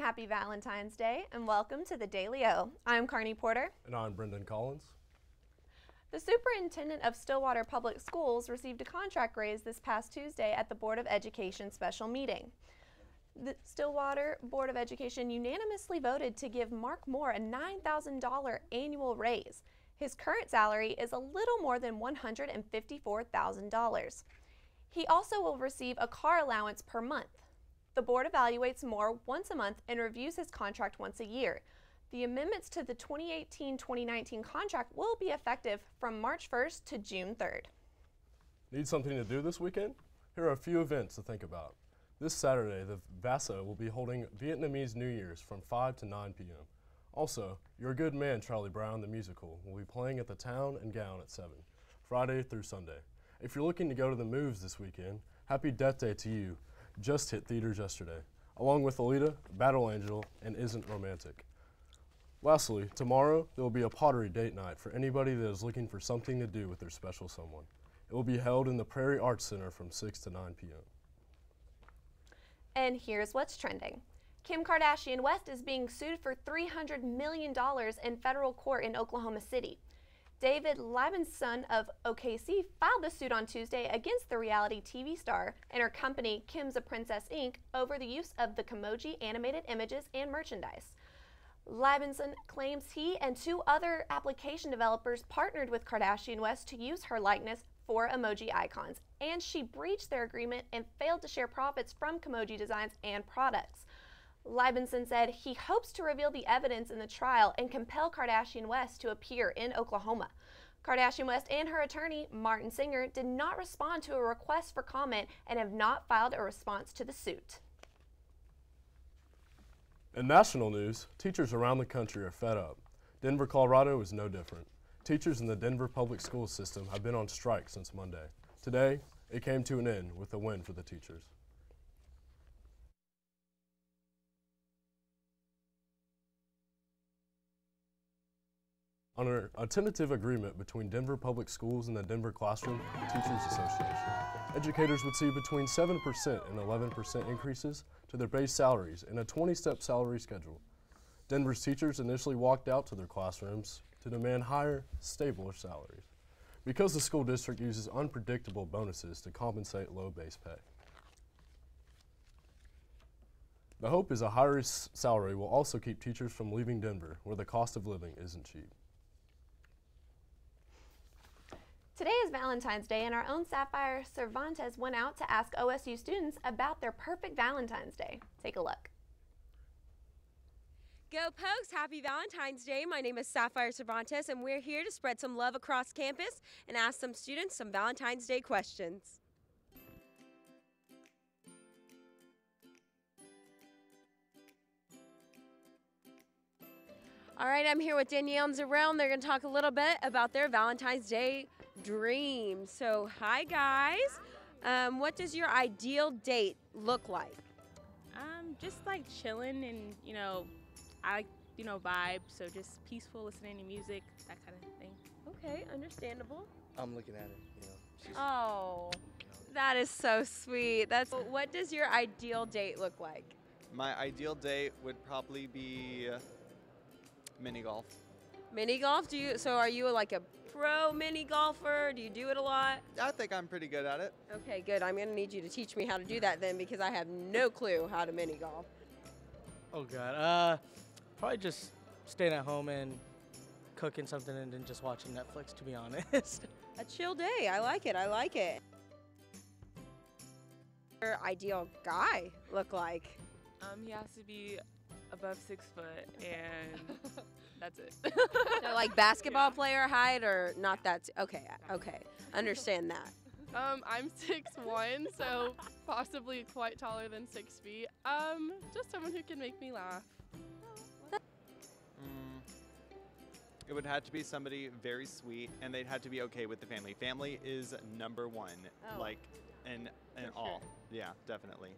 and happy Valentine's Day, and welcome to the Daily O. I'm Carney Porter. And I'm Brendan Collins. The superintendent of Stillwater Public Schools received a contract raise this past Tuesday at the Board of Education special meeting. The Stillwater Board of Education unanimously voted to give Mark Moore a $9,000 annual raise. His current salary is a little more than $154,000. He also will receive a car allowance per month. The board evaluates Moore once a month and reviews his contract once a year. The amendments to the 2018-2019 contract will be effective from March 1st to June 3rd. Need something to do this weekend? Here are a few events to think about. This Saturday, the VASA will be holding Vietnamese New Year's from 5 to 9 p.m. Also, Your Good Man, Charlie Brown, the musical, will be playing at the Town and Gown at 7, Friday through Sunday. If you're looking to go to the moves this weekend, Happy Death Day to You just hit theaters yesterday, along with Alita, Battle Angel, and Isn't Romantic. Lastly, tomorrow there will be a pottery date night for anybody that is looking for something to do with their special someone. It will be held in the Prairie Arts Center from 6 to 9 p.m. And here's what's trending. Kim Kardashian West is being sued for $300 million in federal court in Oklahoma City. David Libenson of OKC filed the suit on Tuesday against the reality TV star and her company, Kim's a Princess Inc., over the use of the Kimoji animated images and merchandise. Libenson claims he and two other application developers partnered with Kardashian West to use her likeness for emoji icons, and she breached their agreement and failed to share profits from Kimoji designs and products. Libenson said he hopes to reveal the evidence in the trial and compel Kardashian West to appear in Oklahoma. Kardashian West and her attorney, Martin Singer, did not respond to a request for comment and have not filed a response to the suit. In national news, teachers around the country are fed up. Denver, Colorado is no different. Teachers in the Denver public school system have been on strike since Monday. Today, it came to an end with a win for the teachers. Under a tentative agreement between Denver Public Schools and the Denver Classroom Teachers Association, educators would see between 7% and 11% increases to their base salaries in a 20-step salary schedule. Denver's teachers initially walked out to their classrooms to demand higher, stable salaries because the school district uses unpredictable bonuses to compensate low base pay. The hope is a higher salary will also keep teachers from leaving Denver, where the cost of living isn't cheap. Today is Valentine's Day, and our own Sapphire Cervantes went out to ask OSU students about their perfect Valentine's Day. Take a look. Go Pokes! Happy Valentine's Day. My name is Sapphire Cervantes, and we're here to spread some love across campus and ask some students some Valentine's Day questions. All right, I'm here with Danielle and Zarel, and they're going to talk a little bit about their Valentine's Day dream. So, hi guys. What does your ideal date look like? Just like chilling and, I like, vibe. So just peaceful, listening to music, that kind of thing. Okay, understandable. I'm looking at her, she's, Oh, that is so sweet. What does your ideal date look like? My ideal date would probably be mini golf. Mini golf? So are you like a pro mini golfer? Do you do it a lot? I think I'm pretty good at it. Okay, good. I'm gonna need you to teach me how to do that then, because I have no clue how to mini golf. Oh God, probably just staying at home and cooking something and then just watching Netflix, to be honest. A chill day. I like it. I like it. Your ideal guy look like? He has to be above 6 foot, and that's it. So like basketball player height, or not that? Okay, understand that. I'm 6'1", so possibly quite taller than 6 feet. Just someone who can make me laugh. It would have to be somebody very sweet, and they'd have to be okay with the family. Family is number one, in all. Yeah, definitely.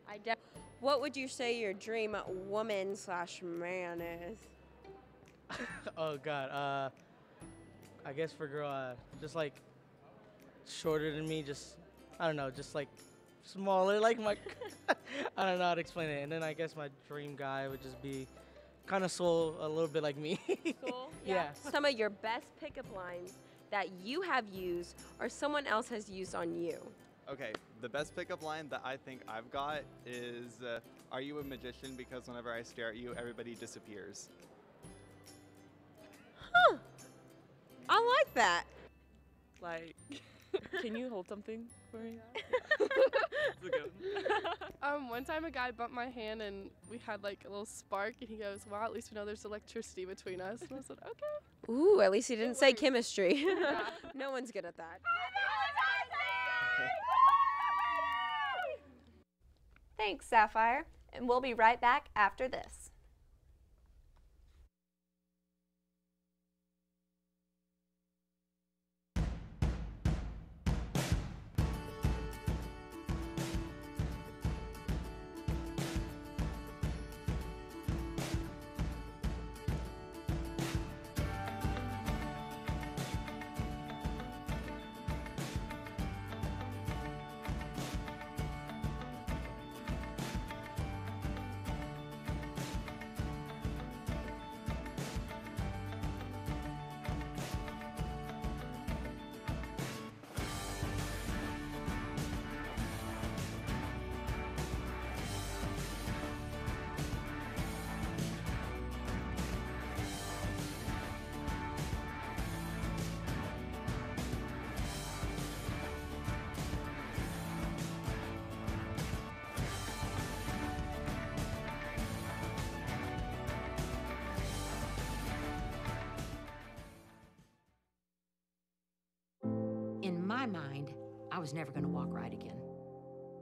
What would you say your dream woman/man is? Oh God, I guess for a girl, just like shorter than me, just, I don't know, just like smaller, like my, I don't know how to explain it. And then I guess my dream guy would just be kind of soul, a little bit like me. Cool. Yeah. Some of your best pickup lines that you have used or someone else has used on you. Okay, the best pickup line that I think I've got is, are you a magician? Because whenever I stare at you, everybody disappears. Huh. I like that. Like, can you hold something for me? It's a good one. One time a guy bumped my hand and we had like a little spark and he goes, wow, at least we know there's electricity between us. And I said, okay. Ooh, at least he didn't say works. chemistry. No one's good at that. Thanks, Sapphire. And we'll be right back after this. In my mind, I was never going to walk right again.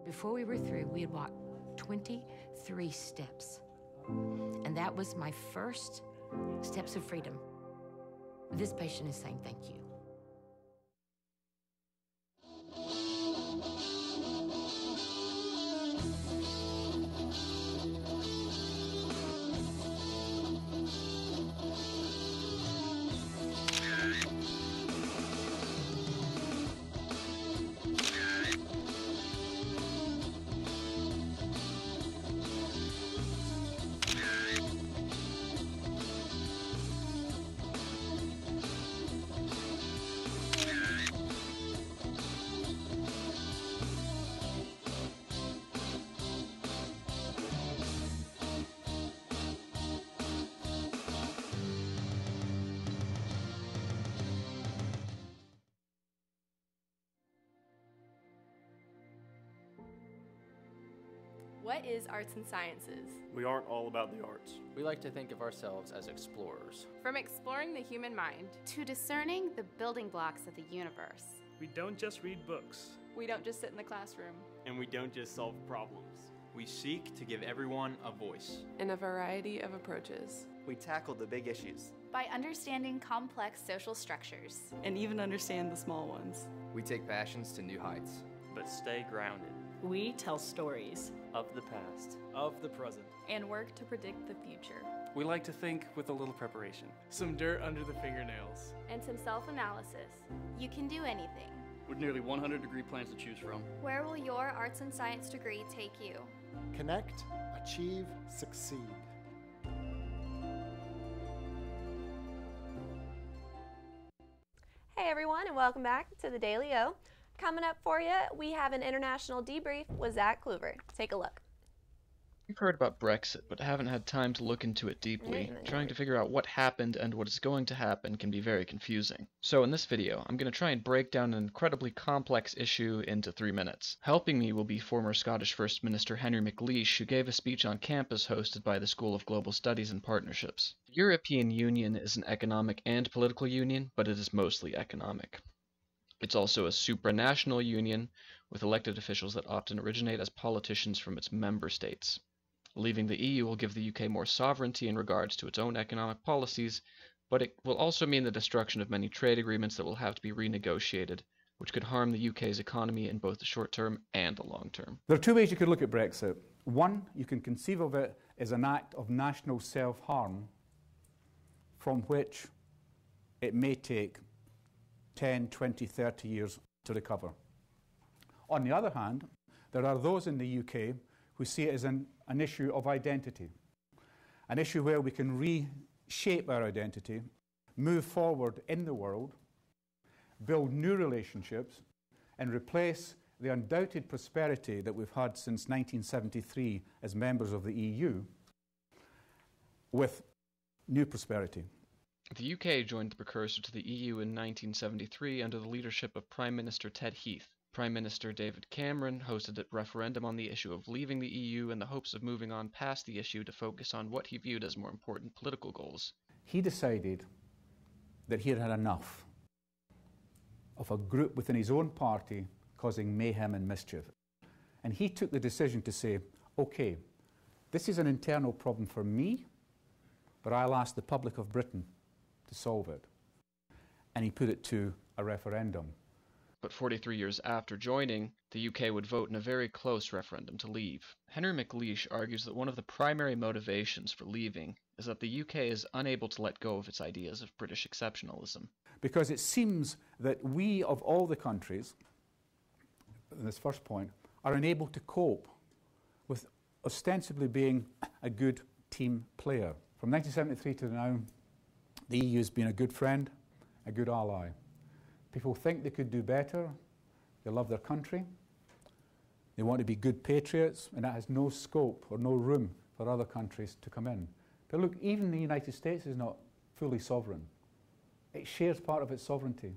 Before we were through, we had walked 23 steps. And that was my first steps of freedom. This patient is saying thank you. What is arts and sciences? We aren't all about the arts. We like to think of ourselves as explorers. From exploring the human mind to discerning the building blocks of the universe. We don't just read books. We don't just sit in the classroom. And we don't just solve problems. We seek to give everyone a voice. In a variety of approaches. We tackle the big issues. By understanding complex social structures. And even understand the small ones. We take passions to new heights. But stay grounded. We tell stories of the past, of the present, and work to predict the future. We like to think with a little preparation. Some dirt under the fingernails. And some self-analysis. You can do anything. With nearly 100 degree plans to choose from. Where will your arts and science degree take you? Connect, achieve, succeed. Hey everyone, and welcome back to the Daily O. Coming up for you, we have an international debrief with Zach Kluver. Take a look. We've heard about Brexit, but haven't had time to look into it deeply. Trying to figure out what happened and what is going to happen can be very confusing. So in this video, I'm going to try and break down an incredibly complex issue into 3 minutes. Helping me will be former Scottish First Minister Henry McLeish, who gave a speech on campus hosted by the School of Global Studies and Partnerships. The European Union is an economic and political union, but it is mostly economic. It's also a supranational union, with elected officials that often originate as politicians from its member states. Leaving the EU will give the UK more sovereignty in regards to its own economic policies, but it will also mean the destruction of many trade agreements that will have to be renegotiated, which could harm the UK's economy in both the short term and the long term. There are two ways you could look at Brexit. One, you can conceive of it as an act of national self-harm from which it may take 10, 20, 30 years to recover. On the other hand, There are those in the UK who see it as an issue of identity, an issue where we can reshape our identity, move forward in the world, build new relationships, and replace the undoubted prosperity that we've had since 1973 as members of the EU with new prosperity. The UK joined the precursor to the EU in 1973 under the leadership of Prime Minister Ted Heath. Prime Minister David Cameron hosted a referendum on the issue of leaving the EU in the hopes of moving on past the issue to focus on what he viewed as more important political goals. He decided that he had had enough of a group within his own party causing mayhem and mischief. And he took the decision to say, okay, this is an internal problem for me, but I'll ask the public of Britain to solve it. And he put it to a referendum. But 43 years after joining, the UK would vote in a very close referendum to leave. Henry McLeish argues that one of the primary motivations for leaving is that the UK is unable to let go of its ideas of British exceptionalism. Because it seems that we, of all the countries, in this first point, are unable to cope with ostensibly being a good team player. From 1973 to now, the EU has been a good friend, a good ally. People think they could do better, they love their country, they want to be good patriots, and that has no scope or no room for other countries to come in. But look, even the United States is not fully sovereign. It shares part of its sovereignty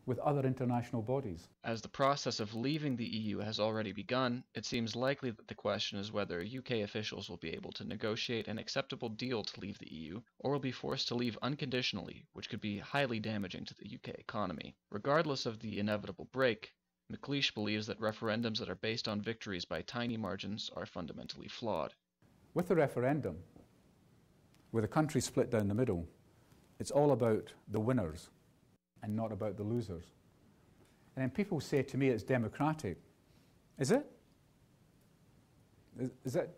with other international bodies. As the process of leaving the EU has already begun, it seems likely that the question is whether UK officials will be able to negotiate an acceptable deal to leave the EU, or will be forced to leave unconditionally, which could be highly damaging to the UK economy. Regardless of the inevitable break, McLeish believes that referendums that are based on victories by tiny margins are fundamentally flawed. With the referendum, with a country split down the middle, it's all about the winners and not about the losers. And then people say to me it's democratic. Is it? Is it?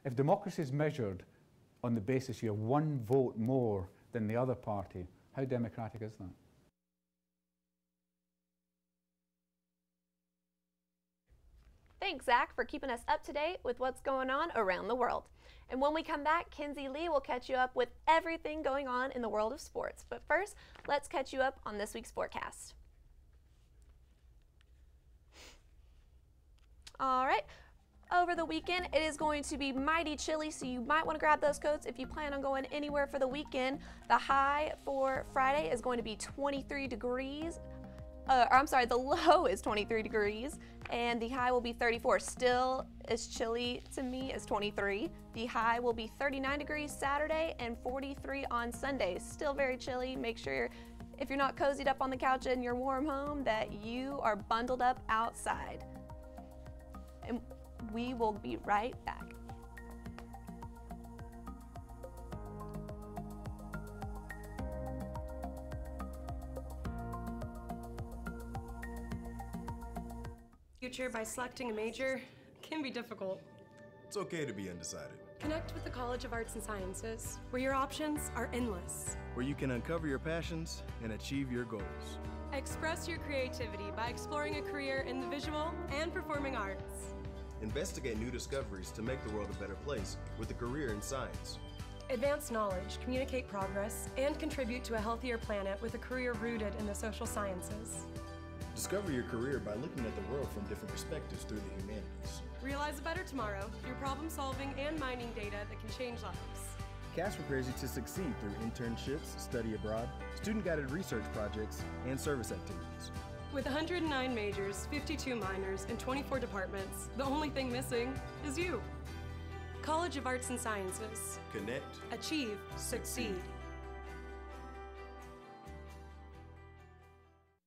If democracy is measured on the basis you have one vote more than the other party, how democratic is that? Thanks, Zach, for keeping us up to date with what's going on around the world. And when we come back, Kinsey Lee will catch you up with everything going on in the world of sports. But first, let's catch you up on this week's Sportcast. All right. Over the weekend, it is going to be mighty chilly, so you might want to grab those coats if you plan on going anywhere for the weekend. The high for Friday is going to be 23 degrees. The low is 23 degrees, and the high will be 34. Still as chilly to me as 23. The high will be 39 degrees Saturday and 43 on Sunday. Still very chilly. Make sure if you're not cozied up on the couch in your warm home that you are bundled up outside. And we will be right back. Future by selecting a major can be difficult. It's okay to be undecided. Connect with the College of Arts and Sciences, where your options are endless. Where you can uncover your passions and achieve your goals. Express your creativity by exploring a career in the visual and performing arts. Investigate new discoveries to make the world a better place with a career in science. Advance knowledge, communicate progress, and contribute to a healthier planet with a career rooted in the social sciences. Discover your career by looking at the world from different perspectives through the humanities. Realize a better tomorrow through problem solving and mining data that can change lives. CAS prepares you to succeed through internships, study abroad, student-guided research projects, and service activities. With 109 majors, 52 minors, and 24 departments, the only thing missing is you. College of Arts and Sciences. Connect. Achieve. Succeed.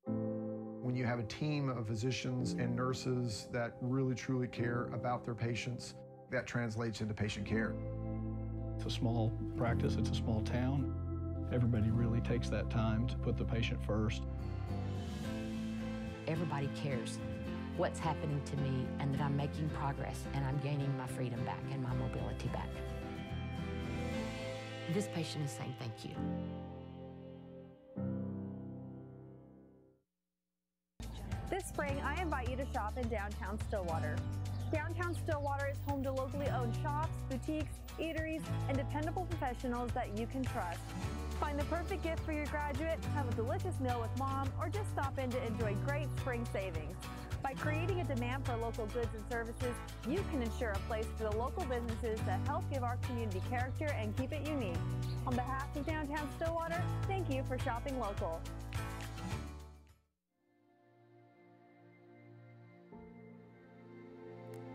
When you have a team of physicians and nurses that really truly care about their patients, that translates into patient care. It's a small practice, it's a small town. Everybody really takes that time to put the patient first. Everybody cares what's happening to me and that I'm making progress and I'm gaining my freedom back and my mobility back. This patient is saying thank you. This spring, I invite you to shop in downtown Stillwater. Downtown Stillwater is home to locally owned shops, boutiques, eateries, and dependable professionals that you can trust. Find the perfect gift for your graduate, have a delicious meal with mom, or just stop in to enjoy great spring savings. By creating a demand for local goods and services, you can ensure a place for the local businesses that help give our community character and keep it unique. On behalf of Downtown Stillwater, thank you for shopping local.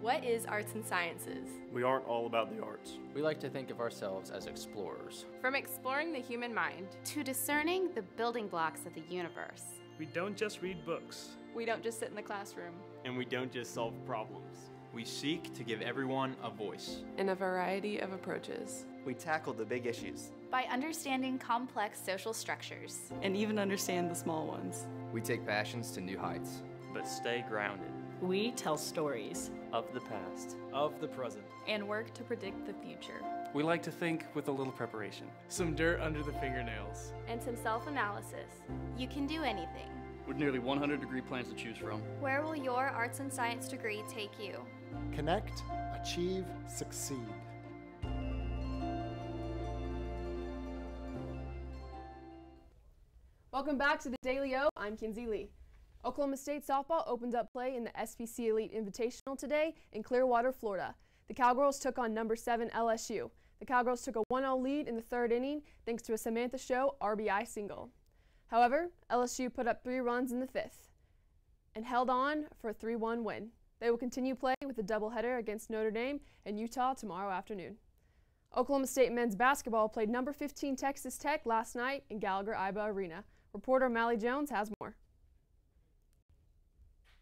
What is arts and sciences? We aren't all about the arts. We like to think of ourselves as explorers. From exploring the human mind to discerning the building blocks of the universe. We don't just read books. We don't just sit in the classroom. And we don't just solve problems. We seek to give everyone a voice. In a variety of approaches. We tackle the big issues. By understanding complex social structures. And even understand the small ones. We take passions to new heights. But stay grounded. We tell stories. Of the past. Of the present. And work to predict the future. We like to think with a little preparation. Some dirt under the fingernails. And some self-analysis. You can do anything. With nearly 100 degree plans to choose from. Where will your arts and science degree take you? Connect, achieve, succeed. Welcome back to the Daily O. I'm Kinsey Lee. Oklahoma State softball opened up play in the SPC Elite Invitational today in Clearwater, Florida. The Cowgirls took on number 7 LSU. The Cowgirls took a 1-0 lead in the third inning thanks to a Samantha Show RBI single. However, LSU put up 3 runs in the 5th and held on for a 3-1 win. They will continue playing with a doubleheader against Notre Dame and Utah tomorrow afternoon. Oklahoma State men's basketball played number 15 Texas Tech last night in Gallagher-Iba Arena. Reporter Mally Jones has more.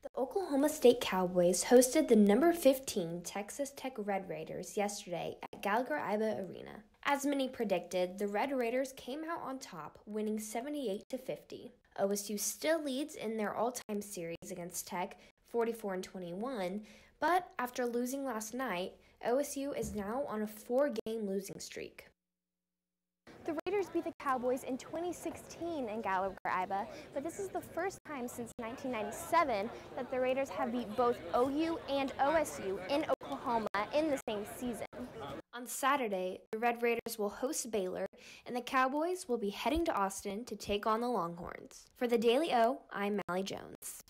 The Oklahoma State Cowboys hosted the number 15 Texas Tech Red Raiders yesterday at Gallagher-Iba Arena. As many predicted, the Red Raiders came out on top, winning 78-50. OSU still leads in their all-time series against Tech, 44-21, but after losing last night, OSU is now on a 4-game losing streak. The Raiders beat the Cowboys in 2016 in Gallagher-Iba, but this is the first time since 1997 that the Raiders have beat both OU and OSU in Oklahoma in the same season. On Saturday, the Red Raiders will host Baylor, and the Cowboys will be heading to Austin to take on the Longhorns. For the Daily O, I'm Mally Jones.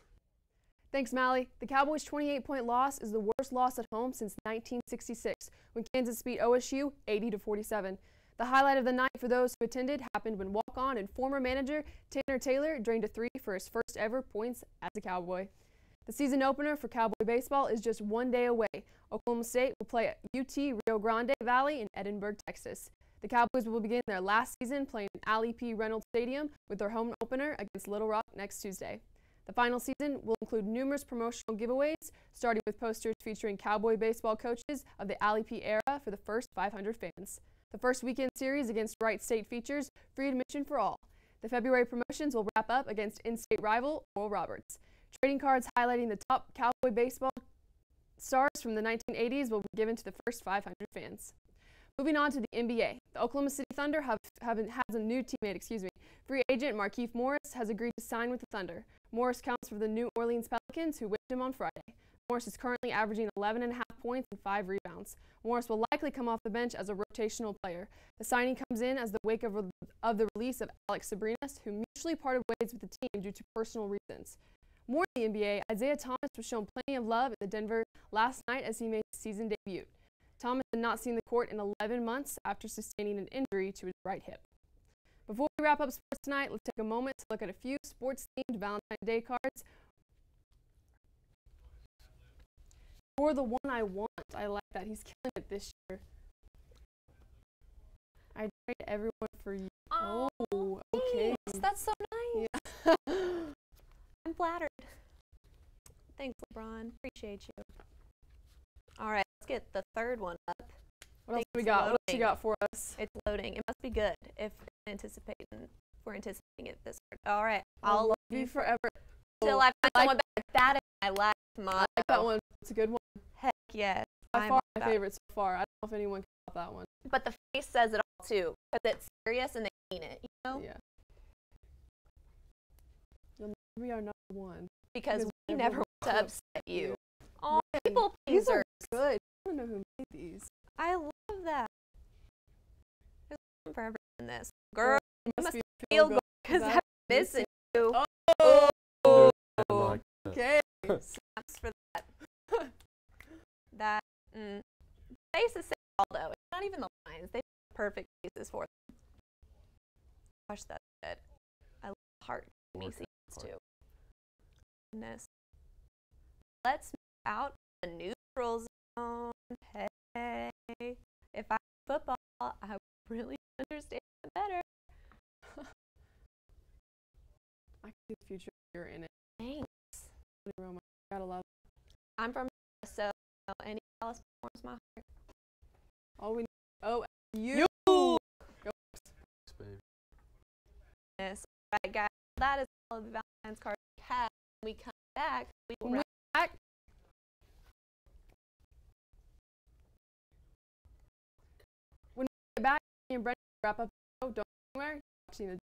Thanks, Mally. The Cowboys' 28-point loss is the worst loss at home since 1966, when Kansas beat OSU 80-47. The highlight of the night for those who attended happened when walk-on and former manager Tanner Taylor drained a 3 for his first ever points as a Cowboy. The season opener for Cowboy baseball is just 1 day away. Oklahoma State will play at UT Rio Grande Valley in Edinburgh, Texas. The Cowboys will begin their last season playing in Allie P. Reynolds Stadium with their home opener against Little Rock next Tuesday. The final season will include numerous promotional giveaways, starting with posters featuring Cowboy baseball coaches of the Allie P. era for the first 500 fans. The first weekend series against Wright State features free admission for all. The February promotions will wrap up against in-state rival Oral Roberts. Trading cards highlighting the top Cowboy baseball stars from the 1980s will be given to the first 500 fans. Moving on to the NBA. The Oklahoma City Thunder has a new teammate, Free agent Markieff Morris has agreed to sign with the Thunder. Morris counts for the New Orleans Pelicans, who waived him on Friday. Morris is currently averaging 11.5 points and 5 rebounds. Morris will likely come off the bench as a rotational player. The signing comes in as the wake of the release of Alex Sabrinas, who mutually parted ways with the team due to personal reasons. More in the NBA, Isaiah Thomas was shown plenty of love in Denver last night as he made his season debut. Thomas had not seen the court in 11 months after sustaining an injury to his right hip. Before we wrap up sports tonight, let's take a moment to look at a few sports-themed Valentine's Day cards. For the one I want, I like that. He's killing it this year. I trade everyone for you. Oh, okay. Thanks. That's so nice. Yeah. I'm flattered. Thanks, LeBron. Appreciate you. All right, let's get the third one up. What else we got? What else you got for us? It's loading. It must be good if we're anticipating it this hard. All right. I'll love you forever. Till I find someone better. That is my life motto. I like that one. It's a good one. Heck yes. By far my favorite so far. I don't know if anyone can top that one. But the face says it all too, because it's serious and they mean it, you know? Yeah. You'll never be our number one. Because We never want to upset you. Oh, Man, people these pleasers. are good. I don't know who made these. I love that. There's one for everyone in this. Girl, you must be feel good because that I'm missing you. Oh. Oh. Okay. Snaps for that. That faces say all though. It's not even the lines. They have perfect faces for them. Gosh, that's good. I love heart me scenes too. Goodness. Let's move out the neutral zone. Hey, if I were football, I would really understand it better. I can see the future you're in it. Thanks. Roma, gotta love it. I'm from Dallas, so any Dallas warms my heart. All we need. Oh, you. Yes. Right, guys. That is all of the Valentine's cards we have. When we come back, we will wrap back. When we get back, me and Brenda wrap up the show. Don't go anywhere. You're watching the show.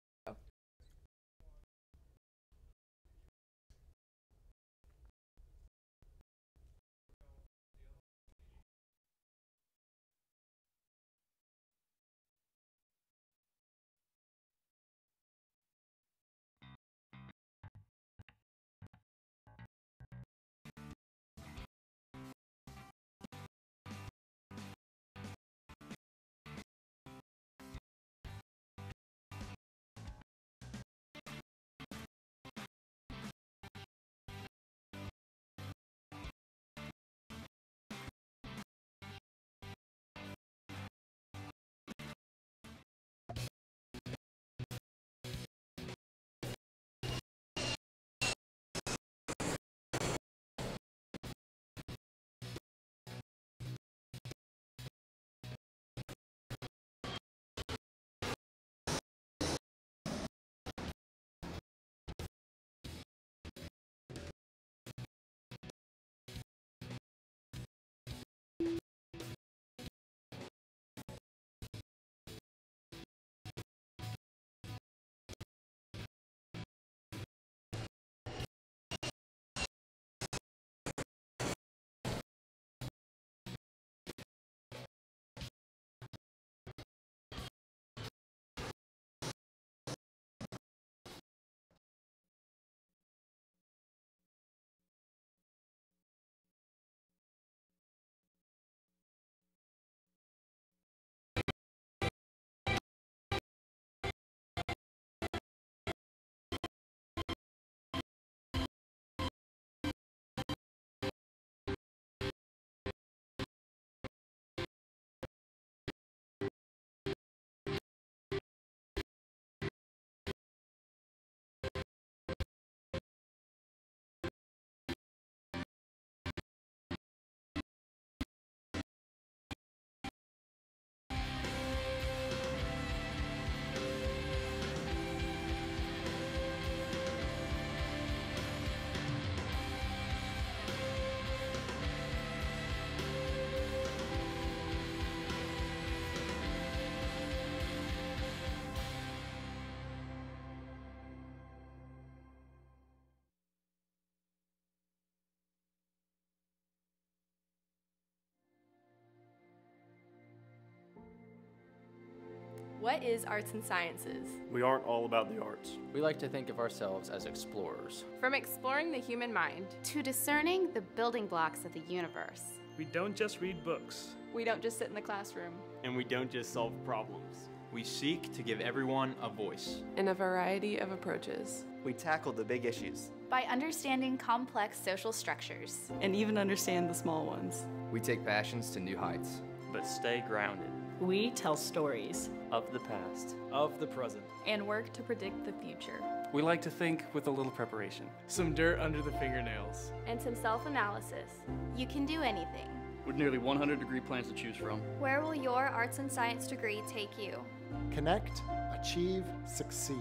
What is arts and sciences? We aren't all about the arts. We like to think of ourselves as explorers. From exploring the human mind to discerning the building blocks of the universe. We don't just read books. We don't just sit in the classroom. And we don't just solve problems. We seek to give everyone a voice. In a variety of approaches. We tackle the big issues. By understanding complex social structures. And even understand the small ones. We take passions to new heights. But stay grounded. We tell stories. Of the past. Of the present. And work to predict the future. We like to think with a little preparation. Some dirt under the fingernails. And some self-analysis. You can do anything. With nearly 100 degree plans to choose from. Where will your arts and science degree take you? Connect, achieve, succeed.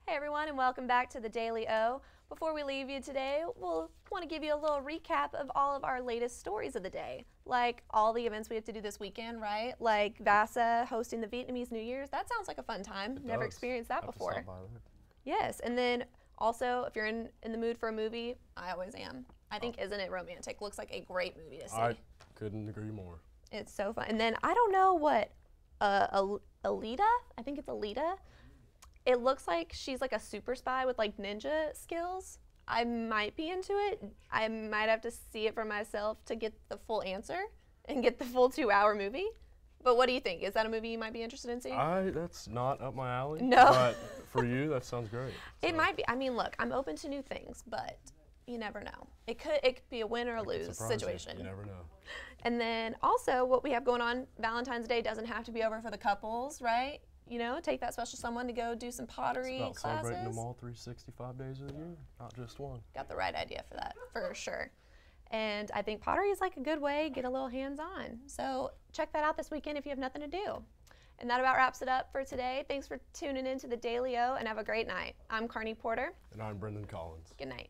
Hey everyone, everyone, and welcome back to the Daily O. Before we leave you today, we'll want to give you a little recap of all of our latest stories of the day, like all the events we have to do this weekend, right? Like VASA hosting the Vietnamese New Year's. That sounds like a fun time. Never experienced that before. Yes, and then also, if you're in the mood for a movie, I always am. I think Isn't It Romantic looks like a great movie to see. I couldn't agree more. It's so fun. And then I don't know what Alita, I think it's Alita. It looks like she's like a super spy with like ninja skills. I might be into it. I might have to see it for myself to get the full answer and get the full 2-hour movie. But what do you think? Is that a movie you might be interested in seeing? That's not up my alley. No. But for you, that sounds great. It might be. I mean, look, I'm open to new things, but you never know. It could be a win or a lose situation. You never know. And then also what we have going on, Valentine's Day doesn't have to be over for the couples, right? You know, take that special someone to go do some pottery it's about classes. Celebrating them all 365 days of the year, not just one. Got the right idea for that, for sure. And I think pottery is like a good way to get a little hands-on. So check that out this weekend if you have nothing to do. And that about wraps it up for today. Thanks for tuning in to the Daily O, and have a great night. I'm Carney Porter. And I'm Brendan Collins. Good night.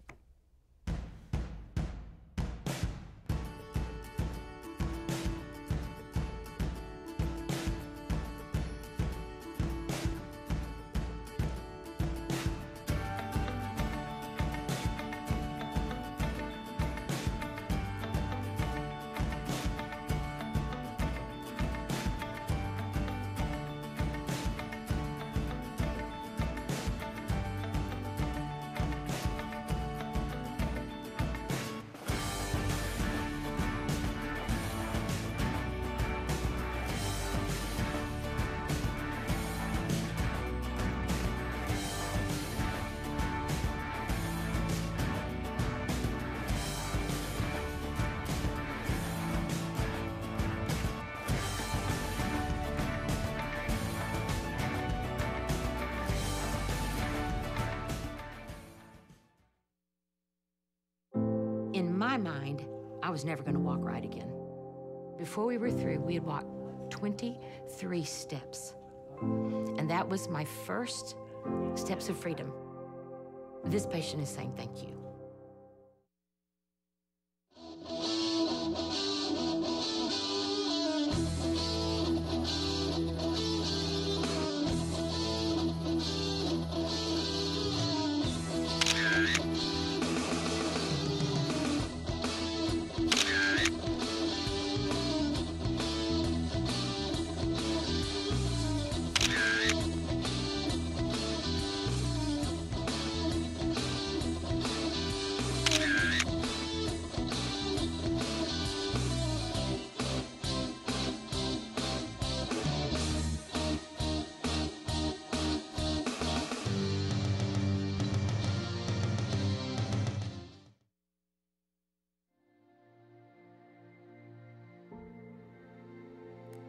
In my mind, I was never going to walk right again. Before we were through, we had walked 23 steps. And that was my first steps of freedom. This patient is saying thank you.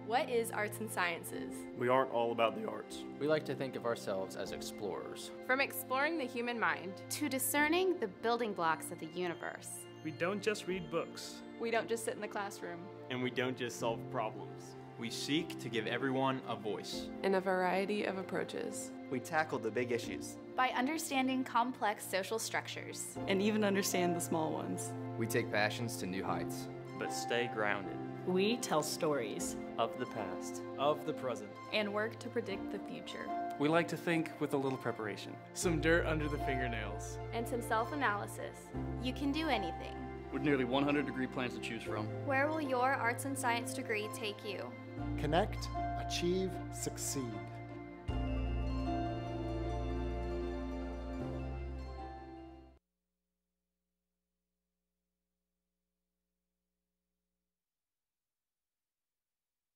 What is arts and sciences? We aren't all about the arts. We like to think of ourselves as explorers. From exploring the human mind to discerning the building blocks of the universe. We don't just read books. We don't just sit in the classroom. And we don't just solve problems. We seek to give everyone a voice. In a variety of approaches. We tackle the big issues. By understanding complex social structures. And even understand the small ones. We take passions to new heights. But stay grounded. We tell stories. Of the past. Of the present. And work to predict the future. We like to think with a little preparation. Some dirt under the fingernails. And some self-analysis. You can do anything. With nearly 100 degree plans to choose from. Where will your arts and science degree take you? Connect, achieve, succeed.